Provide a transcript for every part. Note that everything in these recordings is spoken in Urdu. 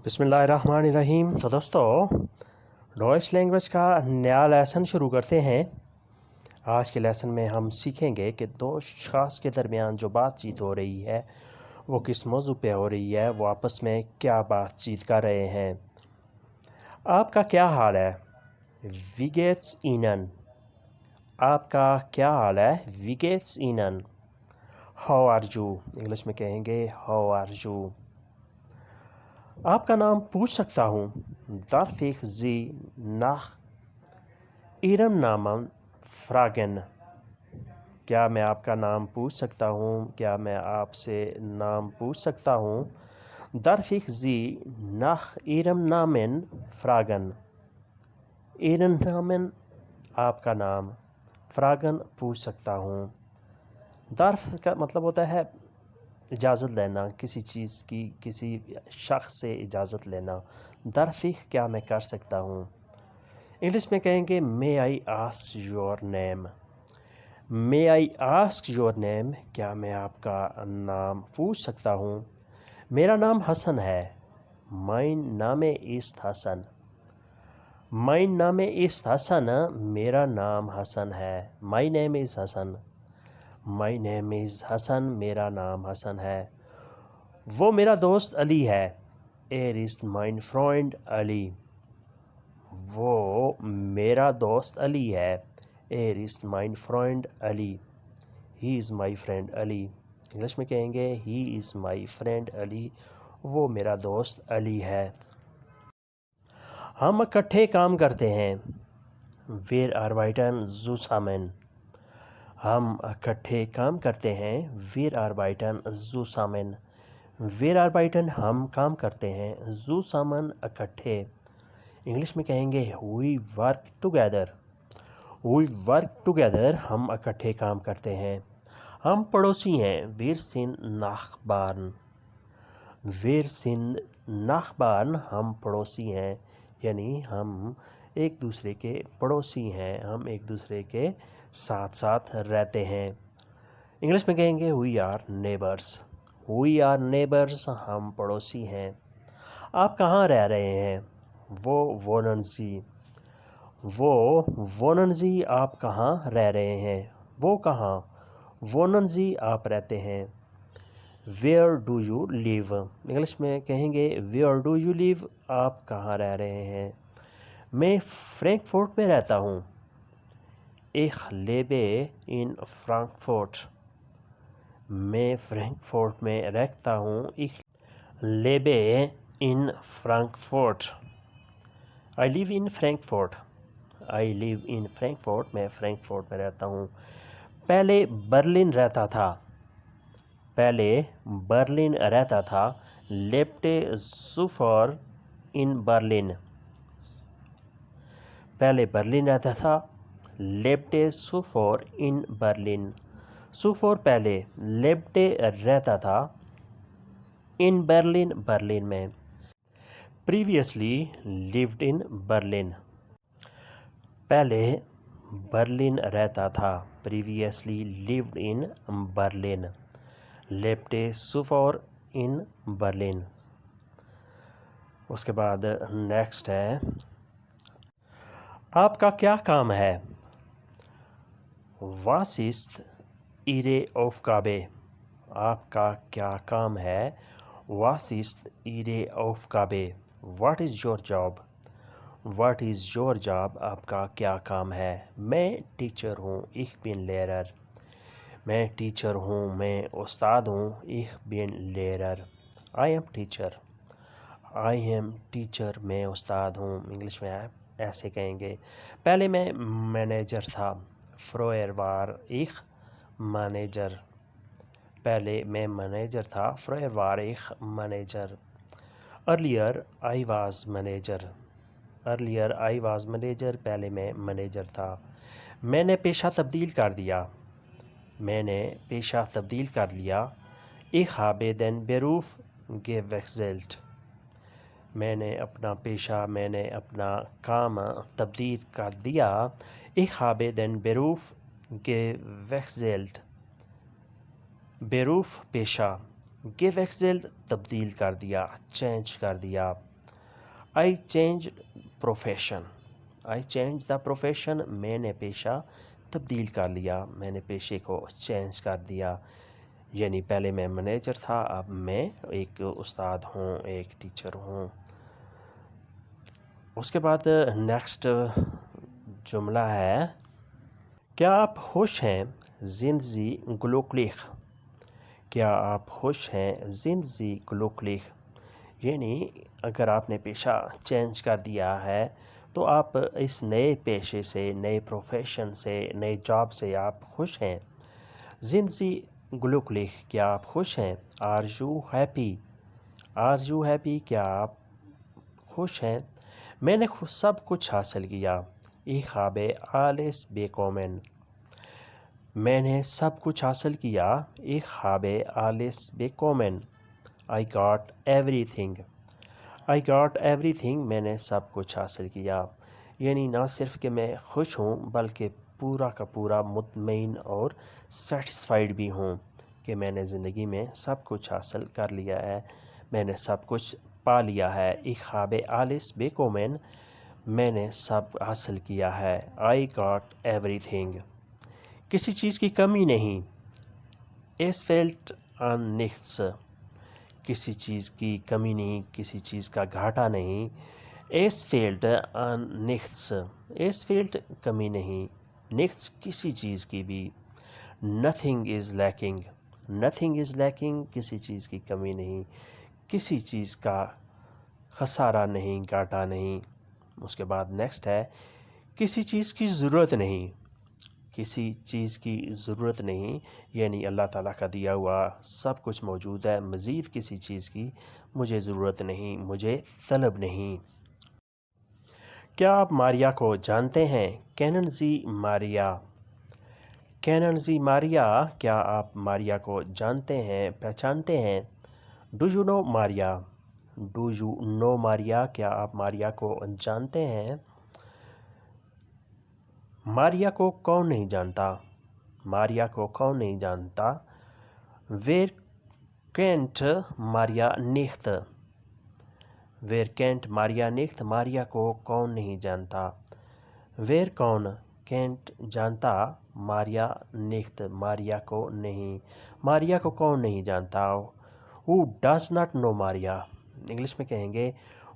بسم اللہ الرحمن الرحیم۔ تو دوستو، ڈوئچ لینگویج کا نیا لیسن شروع کرتے ہیں۔ آج کے لیسن میں ہم سیکھیں گے کہ دو اشخاص کے درمیان جو بات چیت ہو رہی ہے وہ کس موضوع پہ ہو رہی ہے، وہ آپس میں کیا بات چیت کر رہے ہیں۔ آپ کا کیا حال ہے؟ وی گیٹس اینن۔ آپ کا کیا حال ہے؟ وی گیٹس اینن۔ How are you? انگلش میں کہیں گے ہاؤ آر یو۔ آپ کا نام پوچھ سکتا ہوں؟ darf ich Sie nach Ihrem Namen fragen؟ کیا میں آپ کا نام پوچھ سکتا ہوں؟ کیا میں آپ سے نام پوچھ سکتا ہوں؟ darf ich Sie nach Ihrem Namen fragen؟ Ihren Namen آپ کا نام، fragen پوچھ سکتا ہوں۔ darf کا مطلب ہوتا ہے اجازت لینا، کسی چیز کی، کسی شخص سے اجازت لینا۔ darf ich کیا میں کر سکتا ہوں؟ انگلش میں کہیں گے may I ask your name؟ may I ask your name؟ کیا میں آپ کا نام پوچھ سکتا ہوں؟ میرا نام حسن ہے۔ mein Name ist حسن۔ mein Name ist حسن، میرا نام حسن ہے۔ my name is Hasan. my name is حسن، میرا نام حسن ہے۔ وہ میرا دوست علی ہے۔ er ist mein Freund علی۔ وہ میرا دوست علی ہے۔ er ist mein Freund Ali. he is my friend Ali. English میں کہیں گے he is my friend علی، وہ میرا دوست علی ہے۔ ہم اکٹھے کام کرتے ہیں۔ wir arbeiten zusammen۔ ہم اکٹھے کام کرتے ہیں۔ wir arbeiten zusammen۔ wir arbeiten ہم کام کرتے ہیں، zusammen اکٹھے۔ انگلش میں کہیں گے we work together۔ we work together، ہم اکٹھے کام کرتے ہیں۔ ہم پڑوسی ہیں، wir sind Nachbarn۔ wir sind Nachbarn، ہم پڑوسی ہیں، یعنی ہم ایک دوسرے کے پڑوسی ہیں، ہم ایک دوسرے کے ساتھ ساتھ رہتے ہیں۔ انگلش میں کہیں گے we are neighbors۔ we are neighbors، ہم پڑوسی ہیں۔ آپ کہاں رہ رہے ہیں؟ وہ wohnen Sie۔ وہ wohnen Sie، آپ کہاں رہ رہے ہیں؟ وہ کہاں؟ wohnen Sie، آپ رہتے ہیں۔ where do you live؟ English میں کہیں گے where do you live، آپ کہاں رہ رہے ہیں؟ میں فرینکفورٹ میں رہتا ہوں۔ ich lebe in Frankfurt۔ میں فرینکفورٹ میں رہتا ہوں۔ ich lebe in Frankfurt۔ I live in Frankfurt۔ I live in Frankfurt، میں فرینکفورٹ میں رہتا ہوں۔ پہلے برلن رہتا تھا۔ پہلے برلن رہتا تھا۔ lebte zuvor in Berlin۔ پہلے برلن رہتا تھا۔ lebte zuvor in Berlin۔ zuvor پہلے، lebte رہتا تھا، in Berlin برلن میں۔ previously lived in Berlin۔ پہلے برلن رہتا تھا، previously lived in Berlin۔ lebte zuvor in Berlin۔ اس کے بعد نیکسٹ ہے آپ کا کیا کام ہے؟ was ist Ihre Aufgabe؟ آپ کا کیا کام ہے؟ was ist Ihre Aufgabe؟ what is your job؟ what is your job؟ آپ کا کیا کام ہے؟ میں ٹیچر ہوں، ich bin Lehrer۔ میں ٹیچر ہوں، میں استاد ہوں، ich bin Lehrer۔ I am teacher۔ I am teacher، میں استاد ہوں۔ انگلش میں ایسے کہیں گے پہلے میں مینیجر تھا، früher war ich Manager۔ پہلے میں مینیجر تھا، früher war ich Manager۔ earlier I was manager۔ earlier I was manager، پہلے میں مینیجر تھا۔ میں نے پیشہ تبدیل کر دیا۔ میں نے پیشہ تبدیل کر لیا۔ ich habe den Beruf gewechselt۔ میں نے اپنا پیشہ، میں نے اپنا کام تبدیل کر دیا۔ ich habe den Beruf gewechselt۔ Beruf پیشہ، gewechselt تبدیل کر دیا، چینج کر دیا۔ I changed profession. I changed the profession. میں نے پیشہ تبدیل کر لیا. میں نے پیشے کو چینج کر دیا. یعنی پہلے میں منیجر تھا، اب میں ایک استاد ہوں، ایک ٹیچر ہوں. اس کے بعد نیکسٹ جملہ ہے، کیا آپ خوش ہیں؟ sind Sie glücklich؟ کیا آپ خوش ہیں؟ sind Sie glücklich؟ یعنی اگر آپ نے پیشہ چینج کر دیا ہے تو آپ اس نئے پیشے سے، نئے پروفیشن سے، نئے جاب سے آپ خوش ہیں. sind Sie glücklich؟ کیا آپ خوش ہیں؟ are you happy؟ are you happy؟ کیا آپ خوش ہیں؟ میں نے سب کچھ حاصل کیا. ich habe alles bekommen۔ میں نے سب کچھ حاصل کیا. ich habe alles bekommen۔ I got everything۔ I got everything۔ میں نے سب کچھ حاصل کیا. یعنی نہ صرف کہ میں خوش ہوں بلکہ پورا کا پورا مطمئن اور سیٹسفائیڈ بھی ہوں کہ میں نے زندگی میں سب کچھ حاصل کر لیا ہے، میں نے سب کچھ پا لیا ہے. ich habe alles bekommen۔ میں نے سب حاصل کیا ہے. I got everything۔ کسی چیز کی کمی نہیں. es fehlt an nichts۔ کسی چیز کی کمی نہیں، کسی چیز کا گھاٹا نہیں. es fehlt an nichts۔ es fehlt کمی نہیں، nichts کسی چیز کی بھی. nothing is lacking۔ nothing is lacking کسی چیز کی کمی نہیں، کسی چیز کا خسارہ نہیں، گھاٹا نہیں. اس کے بعد نیکسٹ ہے، کسی چیز کی ضرورت نہیں۔ کسی چیز کی ضرورت نہیں یعنی اللہ تعالیٰ کا دیا ہوا سب کچھ موجود ہے، مزید کسی چیز کی مجھے ضرورت نہیں، مجھے طلب نہیں. کیا آپ ماریا کو جانتے ہیں؟ kennen Sie Maria؟ kennen Sie Maria؟ کیا آپ ماریا کو جانتے ہیں، پہچانتے ہیں؟ do you know Maria؟ do you know Maria؟ کیا آپ ماریا کو جانتے ہیں؟ ماریا کو کون نہیں جانتا؟ ماریا کو کون نہیں جانتا؟ wer kennt Maria nicht؟ wer kennt Maria nicht؟ ماریا کو کون نہیں جانتا؟ wer کون، kennt جانتا، ماریا nicht ماریا کو نہیں. ماریا کو کون نہیں جانتا؟ who does not know Maria؟ English میں کہیں گے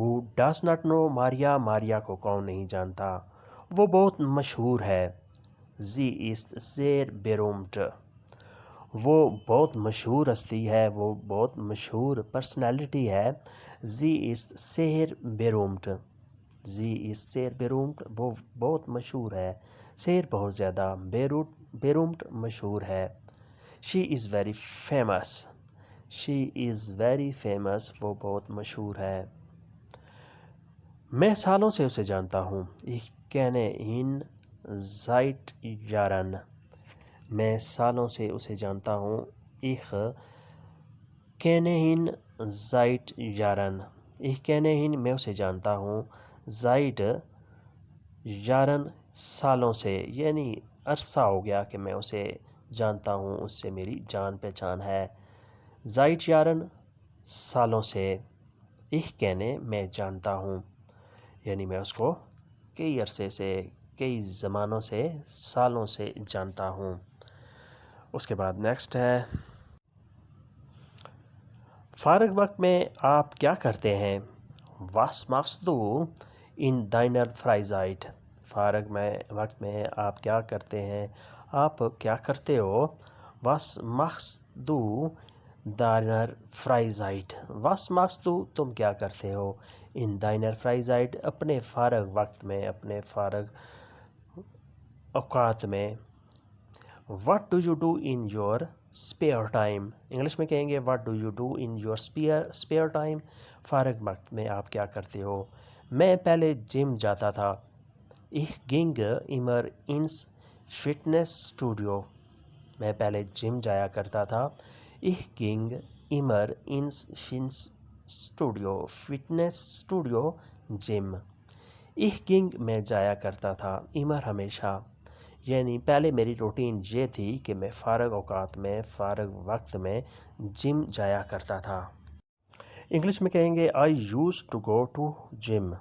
who does not know Maria؟ ماریا کو کون نہیں جانتا؟ وہ بہت مشہور ہے. sie ist sehr berühmt۔ وہ بہت مشہور ہستی ہے، وہ بہت مشہور پرسنالٹی ہے. sie ist sehr berühmt۔ sie ist sehr berühmt وہ بہت مشہور ہے. sehr بہت زیادہ، berühmt مشہور ہے. she is very famous۔ she is very famous وہ بہت مشہور ہے. میں سالوں سے اسے جانتا ہوں. ich kenne ihn seit Jahren۔ میں سالوں سے اسے جانتا ہوں. ich kenne ihn seit Jahren۔ ich kenne ihn میں اسے جانتا ہوں. seit Jahren سالوں سے، یعنی عرصہ ہو گیا کہ میں اسے جانتا ہوں، اس سے میری جان پہچان ہے. seit Jahren سالوں سے. ich kenne میں جانتا ہوں، یعنی میں اس کو کئی عرصے سے، کئی زمانوں سے، سالوں سے جانتا ہوں. اس کے بعد نیکسٹ ہے، فارغ وقت میں آپ کیا کرتے ہیں؟ was machst du in deiner Freizeit؟ فارغ وقت میں آپ کیا کرتے ہیں؟ آپ کیا کرتے ہو؟ was machst du deiner Freizeit؟ was machst du تم کیا کرتے ہو؟ in deiner Freizeit اپنے فارغ وقت میں، اپنے فارغ اوقات میں. what do you do in your spare time؟ English میں کہیں گے what do you do in your spare time؟ فارغ وقت میں آپ کیا کرتے ہو؟ میں پہلے جم جاتا تھا. ich ging immer ins Fitnessstudio۔ میں پہلے جم جایا کرتا تھا. ich ging immer ins فٹنس اسٹوڈیو جم. ich ging میں جایا کرتا تھا، immer ہمیشہ. یعنی پہلے میری روٹین یہ تھی کہ میں فارغ اوقات میں، فارغ وقت میں جم جایا کرتا تھا. انگلش میں کہیں گے I use to go to gym.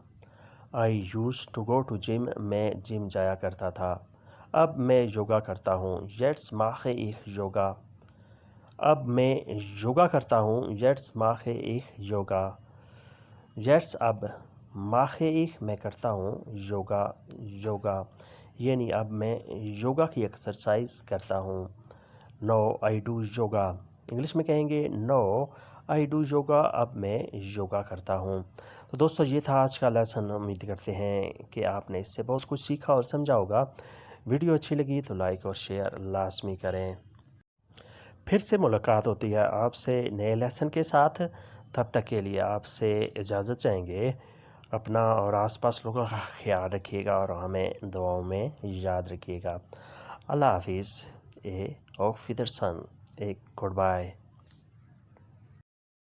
I use to go to gym. میں جم جایا کرتا تھا. اب میں یوگا کرتا ہوں. یٹس mache ich یوگا. اب میں یوگا کرتا ہوں. یٹس mache ich یوگا. یٹس اب mache ich میں کرتا ہوں یوگا یعنی اب میں یوگا کی ایکسرسائز کرتا ہوں. نو آئی ڈو یوگا. انگلش میں کہیں گے نو آئی ڈو یوگا. اب میں یوگا کرتا ہوں. تو دوستو یہ تھا آج کا لیسن. امید کرتے ہیں کہ آپ نے اس سے بہت کچھ سیکھا اور سمجھا ہوگا. ویڈیو اچھی لگی تو لائک اور شیئر لازمی کریں. پھر سے ملاقات ہوتی ہے آپ سے نئے لیسن کے ساتھ. تب تک کے لیے آپ سے اجازت چاہیں گے. اپنا اور آس پاس لوگوں کا خیال رکھیے گا اور ہمیں دعاؤں میں یاد رکھیے گا. اللہ حافظ. auf Wiedersehen. Good bye.